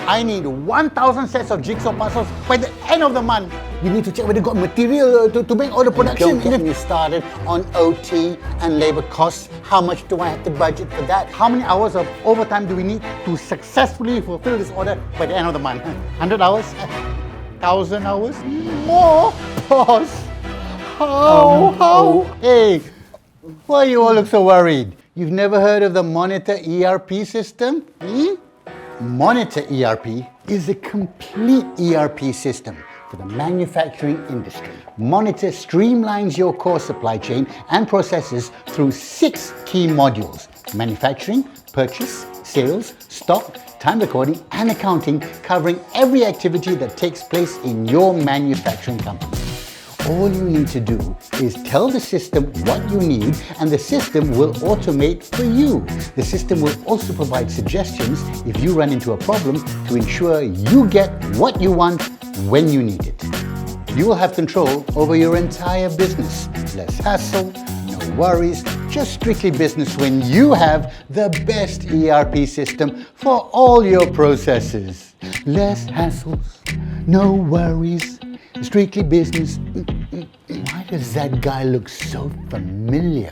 I need 1,000 sets of jigsaw puzzles by the end of the month. You need to check whether you got material to make all the production. Don't get me started on OT and labor costs. How much do I have to budget for that? How many hours of overtime do we need to successfully fulfill this order by the end of the month? 100 hours? 1,000 hours? More? Boss? How? Hey, why you all look so worried? You've never heard of the Monitor ERP system? Monitor ERP is a complete ERP system for the manufacturing industry. Monitor streamlines your core supply chain and processes through 6 key modules: manufacturing, purchase, sales, stock, time recording, and accounting, covering every activity that takes place in your manufacturing company. All you need to do is tell the system what you need, and the system will automate for you. The system will also provide suggestions if you run into a problem to ensure you get what you want when you need it. You will have control over your entire business. Less hassle, no worries, just strictly business when you have the best ERP system for all your processes. Less hassles, no worries, strictly business. Why does that guy look so familiar?